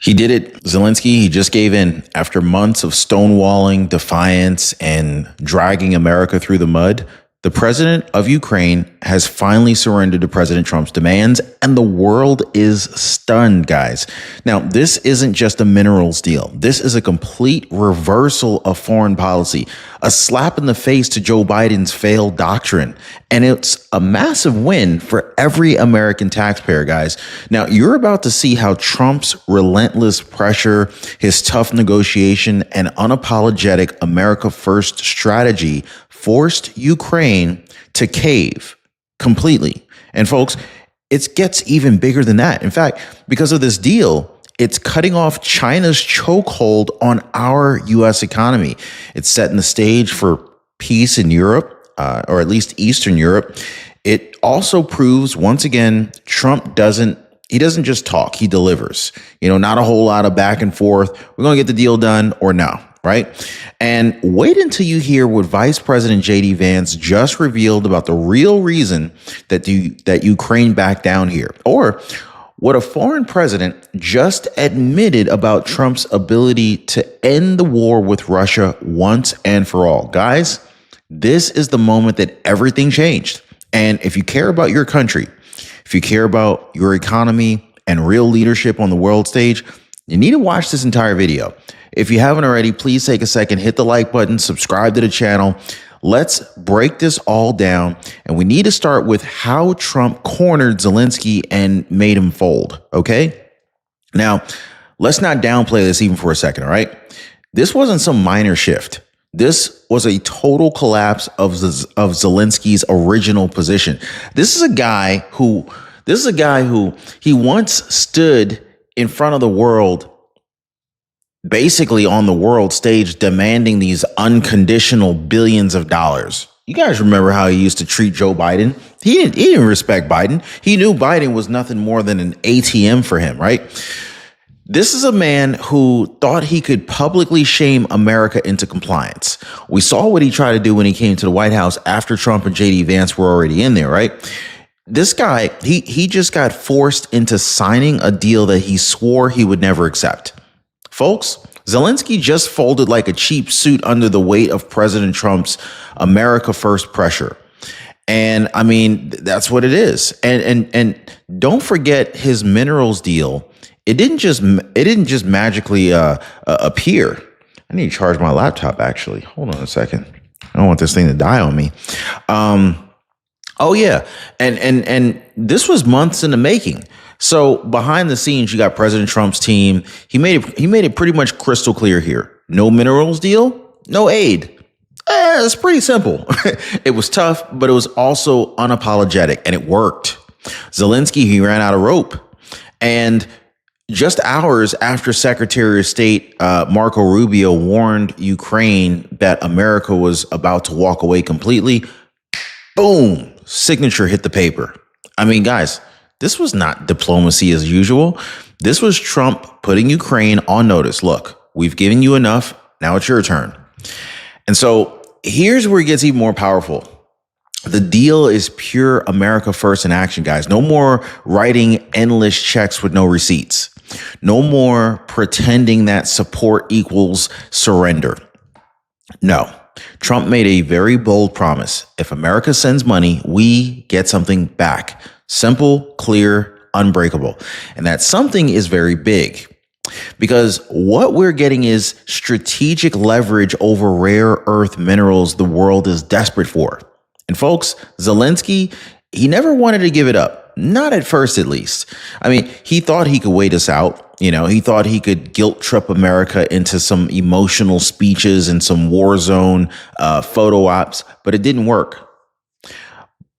He did it. Zelenskyy, he just gave in after months of stonewalling, defiance, and dragging America through the mud. The president of Ukraine has finally surrendered to President Trump's demands, and the world is stunned, guys. Now, this isn't just a minerals deal. This is a complete reversal of foreign policy, a slap in the face to Joe Biden's failed doctrine. And it's a massive win for every American taxpayer, guys. Now, you're about to see how Trump's relentless pressure, his tough negotiation, and unapologetic America First strategy forced Ukraine to cave completely. And folks, it gets even bigger than that. In fact, because of this deal, it's cutting off China's chokehold on our U.S. economy. It's setting the stage for peace in Europe, or at least Eastern Europe. It also proves, once again, Trump doesn't just talk, he delivers. Not a whole lot of back and forth. We're going to get the deal done or no. Right? And wait until you hear what Vice President J.D. Vance just revealed about the real reason that Ukraine backed down here, or what a foreign president just admitted about Trump's ability to end the war with Russia once and for all. Guys, this is the moment that everything changed. And if you care about your country, if you care about your economy and real leadership on the world stage, you need to watch this entire video. If you haven't already, please take a second, hit the like button, subscribe to the channel. Let's break this all down. And we need to start with how Trump cornered Zelenskyy and made him fold. Okay. Now, let's not downplay this even for a second. All right. This wasn't some minor shift. This was a total collapse of Zelenskyy's original position. This is a guy who he once stood in front of the world, basically on the world stage, demanding these unconditional billions of dollars. You guys remember how he used to treat Joe Biden? He didn't respect Biden. He knew Biden was nothing more than an ATM for him, right? This is a man who thought he could publicly shame America into compliance. We saw what he tried to do when he came to the White House after Trump and J.D. Vance were already in there, right? This guy, he just got forced into signing a deal that he swore he would never accept. Folks, Zelenskyy just folded like a cheap suit under the weight of President Trump's America First pressure. And I mean, that's what it is. And don't forget his minerals deal. It didn't just magically appear. I need to charge my laptop, actually. Hold on a second. I don't want this thing to die on me. Oh yeah. And this was months in the making. So behind the scenes, you got President Trump's team. He made it pretty much crystal clear here. No minerals deal, no aid. It's pretty simple. It was tough, but it was also unapologetic, and it worked. Zelenskyy, he ran out of rope. And just hours after Secretary of State Marco Rubio warned Ukraine that America was about to walk away completely, boom, signature hit the paper. I mean, guys, this was not diplomacy as usual. This was Trump putting Ukraine on notice. Look, we've given you enough. Now it's your turn. And so here's where it gets even more powerful. The deal is pure America First in action, guys. No more writing endless checks with no receipts. No more pretending that support equals surrender. No. Trump made a very bold promise. If America sends money, we get something back. Simple, clear, unbreakable. And that something is very big, because what we're getting is strategic leverage over rare earth minerals the world is desperate for. And folks, Zelenskyy, he never wanted to give it up. Not at first, at least. I mean, he thought he could wait us out. He thought he could guilt trip America into some emotional speeches and some war zone photo ops, but it didn't work.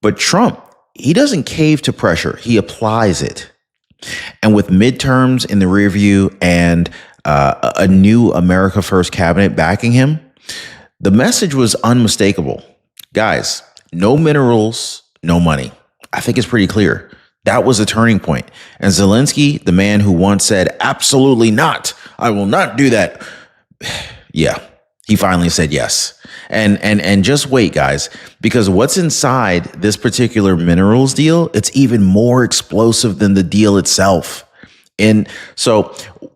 But Trump, he doesn't cave to pressure. He applies it. And with midterms in the rear view and a new America First cabinet backing him, the message was unmistakable. Guys, no minerals, no money. I think it's pretty clear. That was a turning point. And Zelenskyy, the man who once said, absolutely not, I will not do that. Yeah, he finally said yes. And just wait, guys, because what's inside this particular minerals deal, it's even more explosive than the deal itself. And so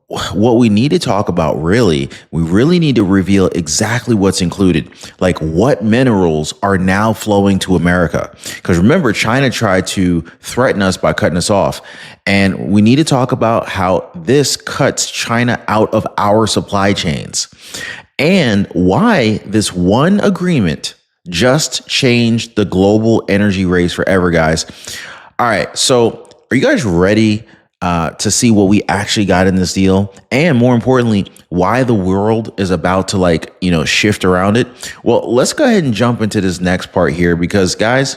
what we need to talk about we really need to reveal exactly what's included. Like what minerals are now flowing to America? Because remember, China tried to threaten us by cutting us off. And we need to talk about how this cuts China out of our supply chains and why this one agreement just changed the global energy race forever, guys. All right. So are you guys ready to see what we actually got in this deal? And more importantly, why the world is about to shift around it? Well, let's go ahead and jump into this next part here because guys,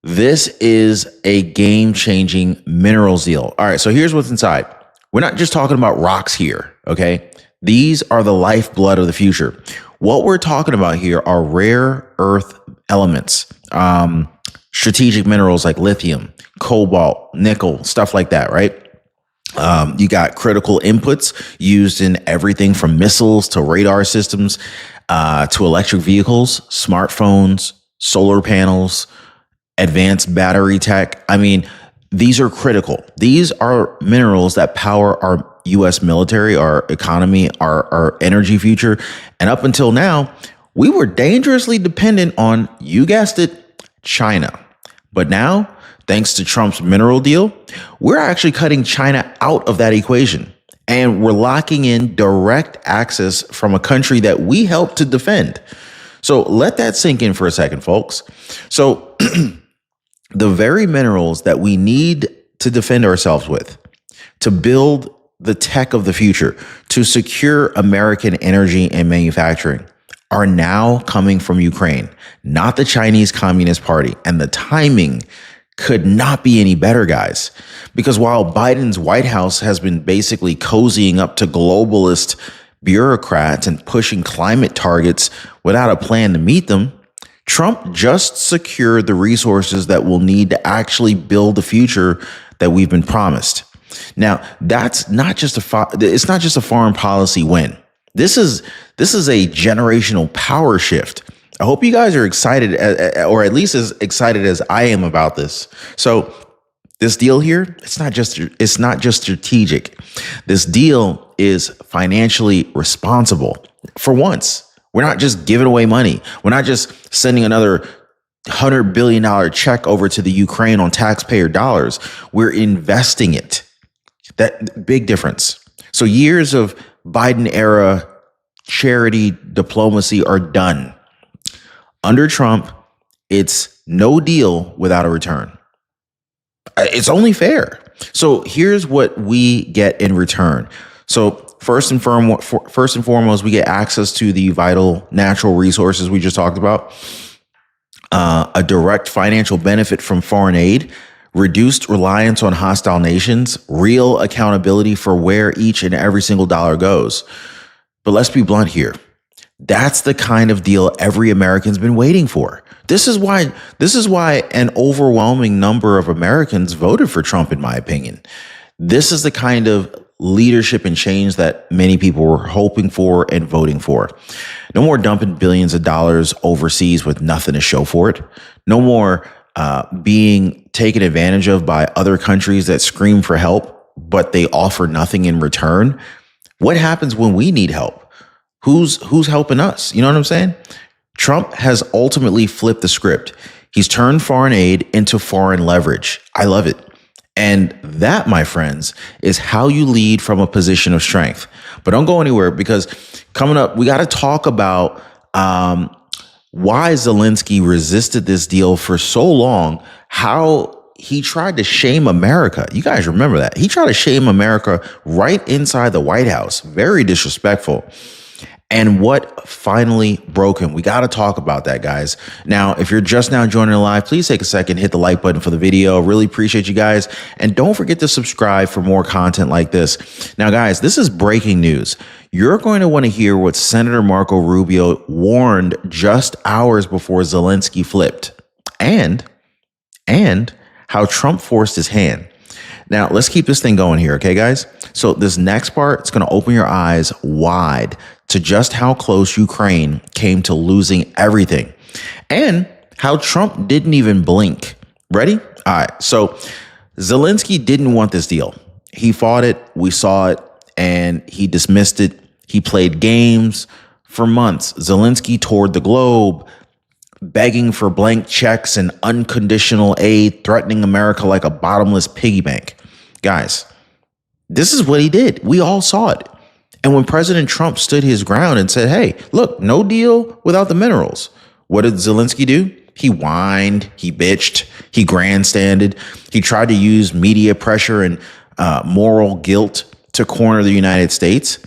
this is a game-changing minerals deal. All right. So here's what's inside. We're not just talking about rocks here. Okay. These are the lifeblood of the future. What we're talking about here are rare earth elements, strategic minerals like lithium, cobalt, nickel, stuff like that, right? You got critical inputs used in everything from missiles to radar systems to electric vehicles, smartphones, solar panels, advanced battery tech. I mean, these are critical. These are minerals that power our U.S. military, our economy, our energy future. And up until now, we were dangerously dependent on, you guessed it, China. But now, thanks to Trump's mineral deal, we're actually cutting China out of that equation. And we're locking in direct access from a country that we helped to defend. So let that sink in for a second, folks. So the very minerals that we need to defend ourselves with, to build the tech of the future, to secure American energy and manufacturing, are now coming from Ukraine, not the Chinese Communist Party. And the timing could not be any better, guys, because while Biden's White House has been basically cozying up to globalist bureaucrats and pushing climate targets without a plan to meet them, Trump just secured the resources that we'll need to actually build the future that we've been promised. Now, that's not just it's not just a foreign policy win. This is a generational power shift. I hope you guys are excited, or at least as excited as I am about this. So this deal here, it's not just strategic. This deal is financially responsible. For once, we're not just giving away money. We're not just sending another $100 billion check over to the Ukraine on taxpayer dollars. We're investing it. That big difference. So years of Biden era charity diplomacy are done. Under Trump, it's no deal without a return. It's only fair. So here's what we get in return. So first and foremost, we get access to the vital natural resources we just talked about, a direct financial benefit from foreign aid, reduced reliance on hostile nations, real accountability for where each and every single dollar goes. But let's be blunt here. That's the kind of deal every American's been waiting for. This is why an overwhelming number of Americans voted for Trump, in my opinion. This is the kind of leadership and change that many people were hoping for and voting for. No more dumping billions of dollars overseas with nothing to show for it. No more being taken advantage of by other countries that scream for help, but they offer nothing in return. What happens when we need help? Who's helping us? You know what I'm saying? Trump has ultimately flipped the script. He's turned foreign aid into foreign leverage. I love it. And that, my friends, is how you lead from a position of strength. But don't go anywhere, because coming up, we got to talk about why Zelenskyy resisted this deal for so long, how he tried to shame America. You guys remember that. He tried to shame America right inside the White House. Very disrespectful. And what finally broke him? We got to talk about that, guys. Now, if you're just now joining the live, please take a second, hit the like button for the video. Really appreciate you guys. And don't forget to subscribe for more content like this. Now, guys, this is breaking news. You're going to want to hear what Senator Marco Rubio warned just hours before Zelenskyy flipped, and how Trump forced his hand. Now, let's keep this thing going here, okay, guys? So this next part, it's going to open your eyes wide to just how close Ukraine came to losing everything, and how Trump didn't even blink. Ready? All right. So Zelenskyy didn't want this deal. He fought it. We saw it. and he dismissed it. He played games for months. Zelenskyy toured the globe, begging for blank checks and unconditional aid, threatening America like a bottomless piggy bank. Guys, this is what he did. We all saw it. And when President Trump stood his ground and said, hey, look, no deal without the minerals, what did Zelenskyy do? He whined, he bitched, he grandstanded. He tried to use media pressure and moral guilt to corner the United States.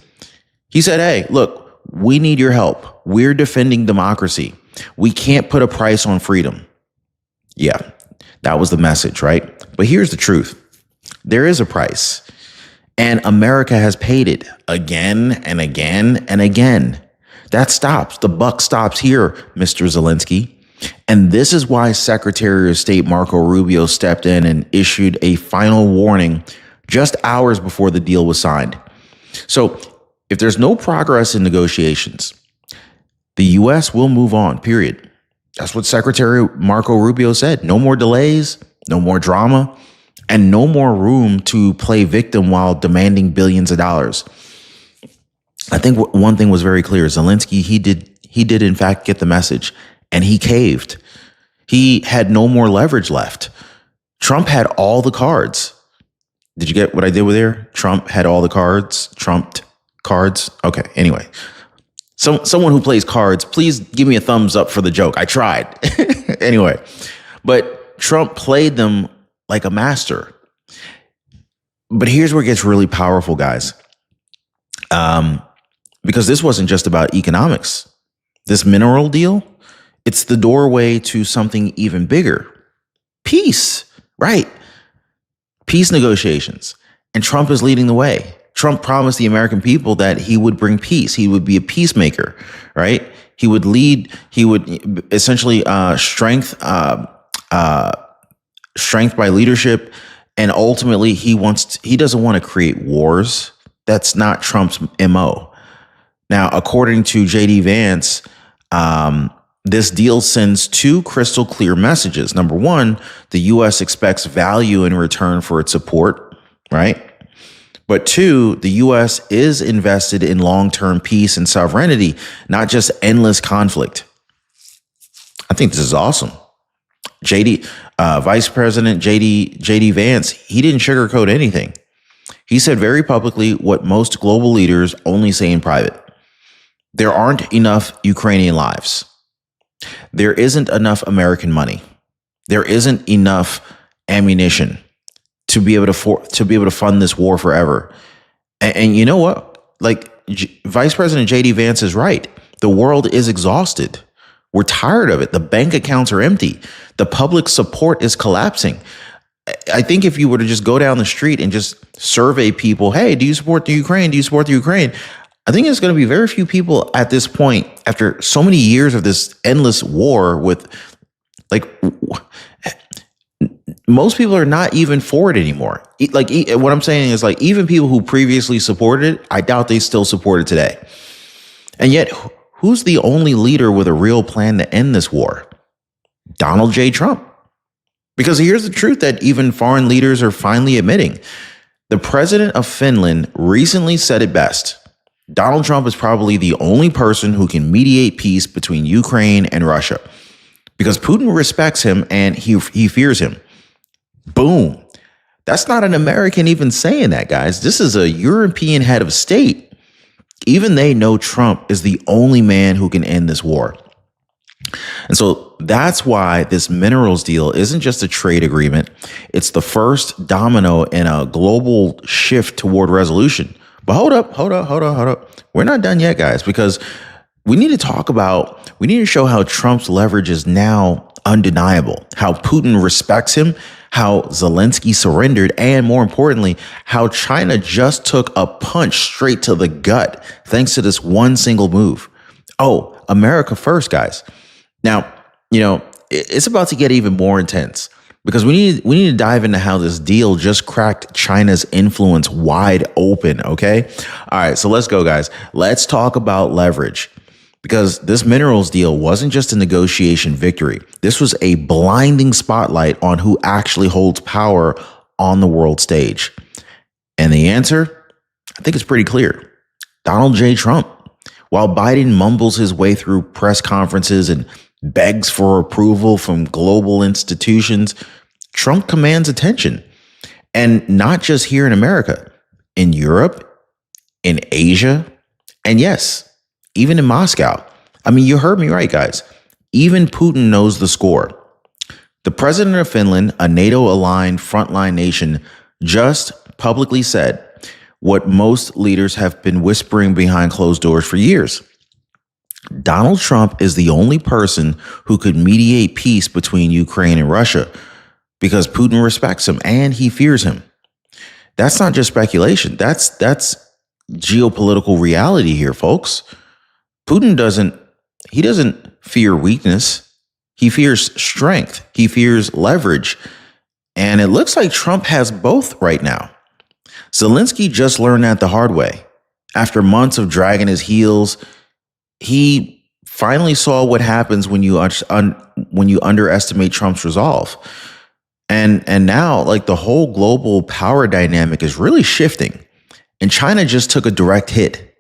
He said, hey, look, we need your help. We're defending democracy. We can't put a price on freedom. Yeah, that was the message, right? But here's the truth. There is a price. And America has paid it again and again and again. That stops. The buck stops here, Mr. Zelenskyy. And this is why Secretary of State Marco Rubio stepped in and issued a final warning just hours before the deal was signed. So if there's no progress in negotiations, the U.S. will move on, period. That's what Secretary Marco Rubio said. No more delays, no more drama, and no more room to play victim while demanding billions of dollars. I think one thing was very clear. Zelenskyy, he did in fact get the message, and he caved. He had no more leverage left. Trump had all the cards. Did you get what I did with there? Trump had all the cards. Trumped cards. Okay, anyway. Someone who plays cards, please give me a thumbs up for the joke. I tried. Anyway, but Trump played them like a master. But here's where it gets really powerful, guys. Because this wasn't just about economics. This mineral deal, it's the doorway to something even bigger. Peace, right? Peace negotiations. And Trump is leading the way. Trump promised the American people that he would bring peace. He would be a peacemaker, right? He would lead. He would essentially strength by leadership, and ultimately he doesn't want to create wars. That's not Trump's MO. Now, according to JD Vance, this deal sends two crystal clear messages. Number one, the U.S. expects value in return for its support, right? But two, the U.S. is invested in long-term peace and sovereignty, not just endless conflict. I think this is awesome. Vice President JD Vance, he didn't sugarcoat anything. He said very publicly what most global leaders only say in private. There aren't enough Ukrainian lives. There isn't enough American money. There isn't enough ammunition to be able to fund this war forever. And you know what? Like Vice President JD Vance is right. The world is exhausted. We're tired of it. The bank accounts are empty. The public support is collapsing. I think if you were to just go down the street and just survey people, hey, do you support the Ukraine? Do you support the Ukraine? I think there's going to be very few people at this point, after so many years of this endless war with, like, most people are not even for it anymore. Like, what I'm saying is, like, even people who previously supported it, I doubt they still support it today. And yet, who's the only leader with a real plan to end this war? Donald J. Trump. Because here's the truth that even foreign leaders are finally admitting. The president of Finland recently said it best. Donald Trump is probably the only person who can mediate peace between Ukraine and Russia, because Putin respects him and he fears him. Boom. That's not an American even saying that, guys. This is a European head of state. Even they know Trump is the only man who can end this war. And so that's why this minerals deal isn't just a trade agreement. It's the first domino in a global shift toward resolution. But hold up. We're not done yet, guys, because we need to show how Trump's leverage is now undeniable, how Putin respects him, how Zelenskyy surrendered, and more importantly, how China just took a punch straight to the gut thanks to this one single move. Oh, America first, guys. Now, it's about to get even more intense, because we need to dive into how this deal just cracked China's influence wide open, okay? All right, so let's go, guys. Let's talk about leverage, because this minerals deal wasn't just a negotiation victory. This was a blinding spotlight on who actually holds power on the world stage. And the answer? I think it's pretty clear. Donald J. Trump. While Biden mumbles his way through press conferences and begs for approval from global institutions, Trump commands attention. And not just here in America, in Europe, in Asia, and yes, even in Moscow. I mean, you heard me right, guys. Even Putin knows the score. The president of Finland, a NATO-aligned frontline nation, just publicly said what most leaders have been whispering behind closed doors for years. Donald Trump is the only person who could mediate peace between Ukraine and Russia because Putin respects him and he fears him. That's not just speculation. That's geopolitical reality here, folks. Putin doesn't fear weakness. He fears strength. He fears leverage. And it looks like Trump has both right now. Zelenskyy just learned that the hard way. After months of dragging his heels, he finally saw what happens when you underestimate Trump's resolve. And now, like, the whole global power dynamic is really shifting. And China just took a direct hit,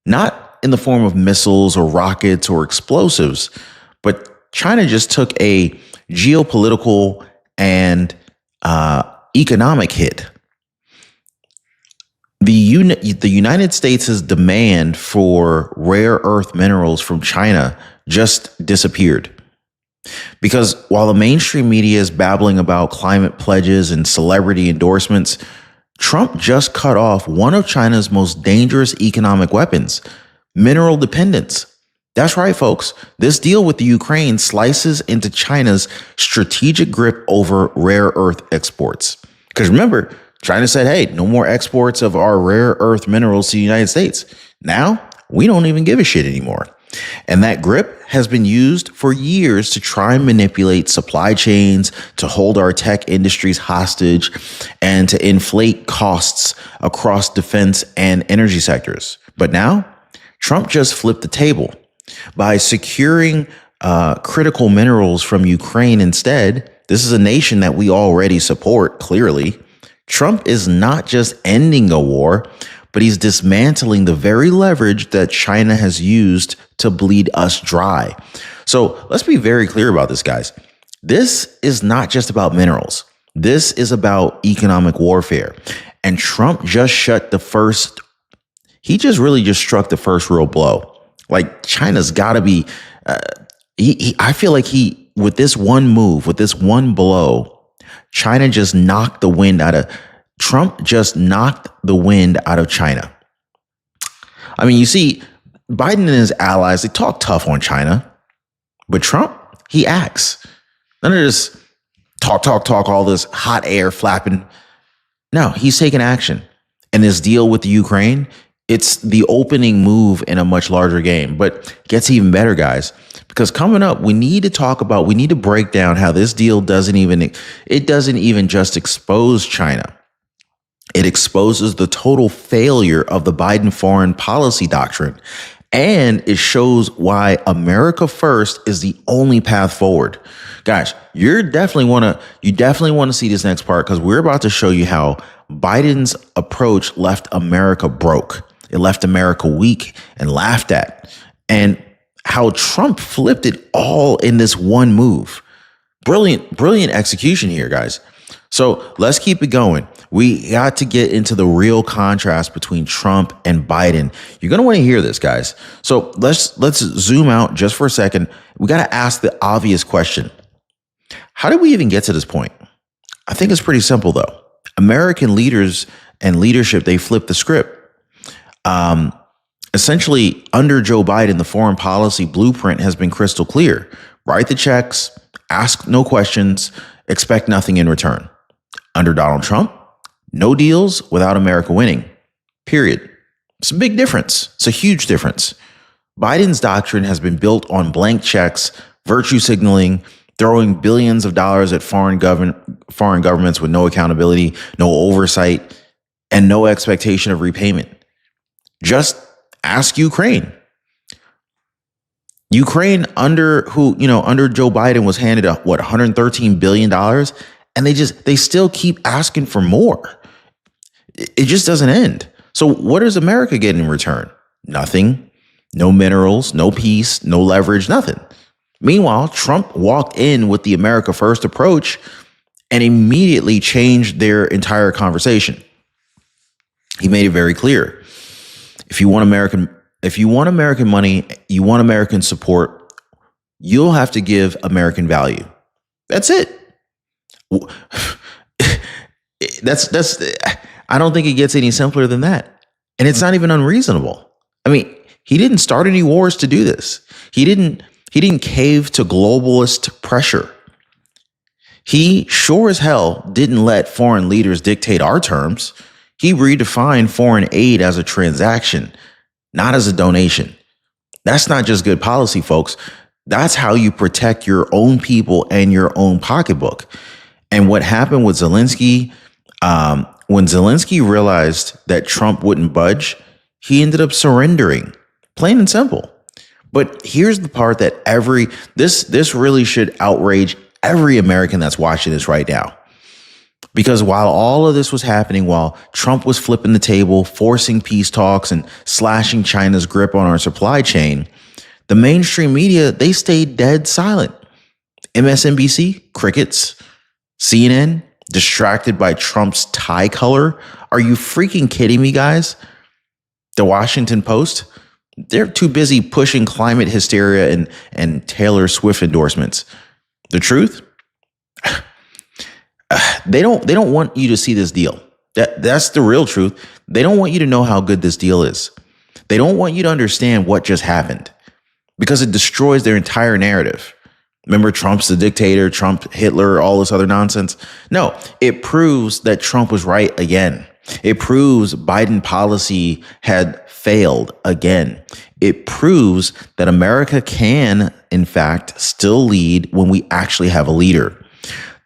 not in the form of missiles or rockets or explosives, but China just took a geopolitical and economic hit. The United States' demand for rare earth minerals from China just disappeared. Because while the mainstream media is babbling about climate pledges and celebrity endorsements, Trump just cut off one of China's most dangerous economic weapons, mineral dependence. That's right, folks. This deal with the Ukraine slices into China's strategic grip over rare earth exports. Because remember, China said, hey, no more exports of our rare earth minerals to the United States. Now, we don't even give a shit anymore. And that grip has been used for years to try and manipulate supply chains, to hold our tech industries hostage, and to inflate costs across defense and energy sectors. But now, Trump just flipped the table. By securing critical minerals from Ukraine instead, this is a nation that we already support, clearly. Trump is not just ending a war, but he's dismantling the very leverage that China has used to bleed us dry. So let's be very clear about this, guys. This is not just about minerals. This is about economic warfare. And Trump just struck the first real blow. Like, China's got to be, I feel like with this one move, with this one blow, China just knocked the wind out of Trump just knocked the wind out of China. I mean, you see, Biden and his allies, they talk tough on China, but Trump, he acts. None of this talk, all this hot air flapping. No, he's taking action. And this deal with the Ukraine, it's the opening move in a much larger game, but it gets even better, guys. Because coming up, we need to break down how this deal doesn't even just expose China. It exposes the total failure of the Biden foreign policy doctrine. And it shows why America first is the only path forward. Guys, you definitely want to see this next part, because we're about to show you how Biden's approach left America broke. It left America weak and laughed at. And how Trump flipped it all in this one move. Brilliant execution here, guys. So let's keep it going. We got to get into the real contrast between Trump and Biden. You're going to want to hear this, guys. So let's zoom out just for a second. We got to ask the obvious question. How did we even get to this point? I think it's pretty simple, though. American leaders and leadership, they flipped the script. Essentially, under Joe Biden, the foreign policy blueprint has been crystal clear. Write the checks, ask no questions, expect nothing in return. Under Donald Trump, no deals without America winning, period. It's a big difference. It's a huge difference. Biden's doctrine has been built on blank checks, virtue signaling, throwing billions of dollars at foreign governments with no accountability, no oversight, and no expectation of repayment. Just ask Ukraine. Ukraine under Joe Biden was handed $113 billion, and they still keep asking for more. It just doesn't end. So what does America get in return? Nothing. No minerals, no peace, no leverage, nothing. Meanwhile, Trump walked in with the America First approach and immediately changed their entire conversation. He made it very clear. If you want American money, you want American support, you'll have to give American value. That's it. That's I don't think it gets any simpler than that. And it's not even unreasonable. I mean, he didn't start any wars to do this. He didn't cave to globalist pressure. He sure as hell didn't let foreign leaders dictate our terms. He redefined foreign aid as a transaction, not as a donation. That's not just good policy, folks. That's how you protect your own people and your own pocketbook. And what happened with Zelenskyy, when Zelenskyy realized that Trump wouldn't budge, he ended up surrendering, plain and simple. But here's the part that this really should outrage every American that's watching this right now. Because while all of this was happening, while Trump was flipping the table, forcing peace talks and slashing China's grip on our supply chain, the mainstream media, they stayed dead silent. MSNBC, crickets. CNN, distracted by Trump's tie color. Are you freaking kidding me, guys? The Washington Post, they're too busy pushing climate hysteria and Taylor Swift endorsements. The truth? They don't want you to see this deal. That's the real truth. They don't want you to know how good this deal is. They don't want you to understand what just happened because it destroys their entire narrative. Remember, Trump's the dictator, Trump, Hitler, all this other nonsense. No, it proves that Trump was right again. It proves Biden policy had failed again. It proves that America can, in fact, still lead when we actually have a leader.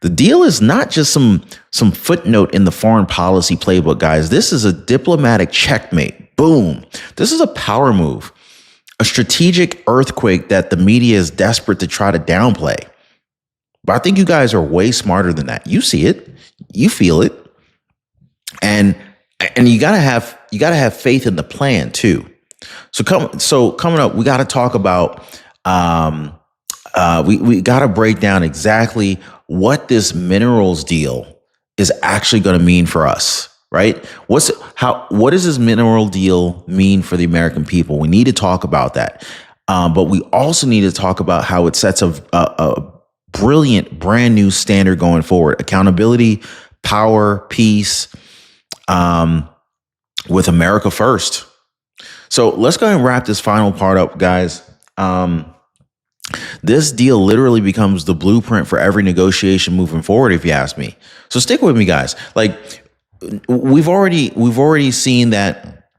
The deal is not just some footnote in the foreign policy playbook, guys. This is a diplomatic checkmate. Boom. This is a power move, a strategic earthquake that the media is desperate to try to downplay. But I think you guys are way smarter than that. You see it, you feel it, and you gotta have faith in the plan too. So coming up, we got to talk about we got to break down exactly what this minerals deal is actually going to mean for us, right? What does this mineral deal mean for the American people? We need to talk about that. But we also need to talk about how it sets a brilliant, brand new standard going forward. Accountability, power, peace, with America first. So let's go ahead and wrap this final part up, guys. This deal literally becomes the blueprint for every negotiation moving forward, if you ask me. So stick with me, guys. Like we've already seen that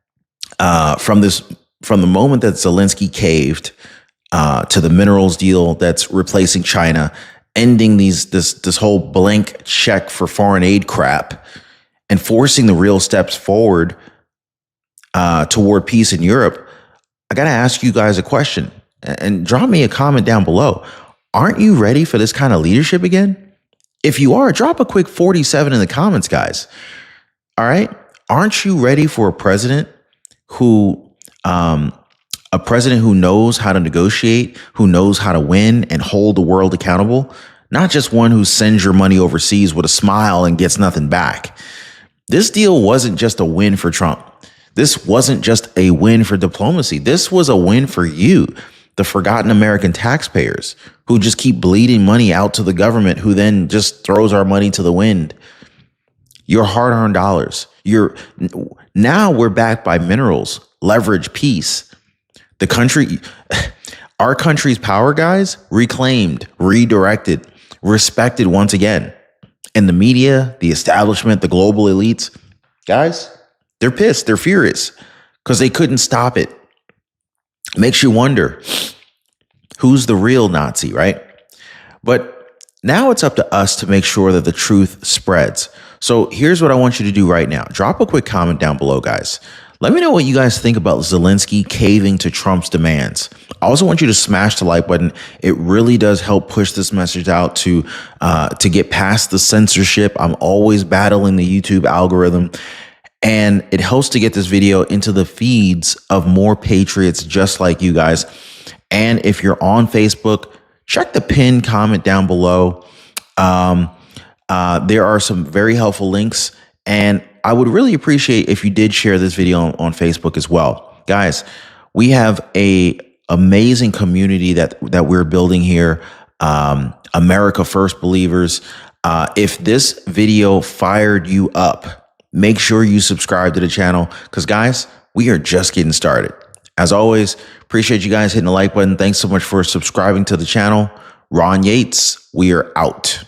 from the moment that Zelenskyy caved to the minerals deal that's replacing China, ending this whole blank check for foreign aid crap, and forcing the real steps forward toward peace in Europe. I got to ask you guys a question. And drop me a comment down below. Aren't you ready for this kind of leadership again? If you are, drop a quick 47 in the comments, guys. All right. Aren't you ready for a president who knows how to negotiate, who knows how to win and hold the world accountable? Not just one who sends your money overseas with a smile and gets nothing back. This deal wasn't just a win for Trump. This wasn't just a win for diplomacy. This was a win for you, the forgotten American taxpayers who just keep bleeding money out to the government, who then just throws our money to the wind. Your hard-earned dollars. Now we're backed by minerals, leverage, peace. Our country's power, guys, reclaimed, redirected, respected once again. And the media, the establishment, the global elites, guys, they're pissed. They're furious because they couldn't stop it. Makes you wonder who's the real Nazi, right? But now it's up to us to make sure that the truth spreads. So here's what I want you to do right now. Drop a quick comment down below, guys. Let me know what you guys think about Zelenskyy caving to Trump's demands. I also want you to smash the like button. It really does help push this message out to get past the censorship. I'm always battling the YouTube algorithm. And it helps to get this video into the feeds of more patriots just like you guys. And if you're on Facebook, check the pinned comment down below. There are some very helpful links, and I would really appreciate if you did share this video on Facebook as well. Guys, we have a amazing community that we're building here. America First believers. If this video fired you up, make sure you subscribe to the channel, because guys, we are just getting started. As always, appreciate you guys hitting the like button. Thanks so much for subscribing to the channel. Ron Yates, we are out.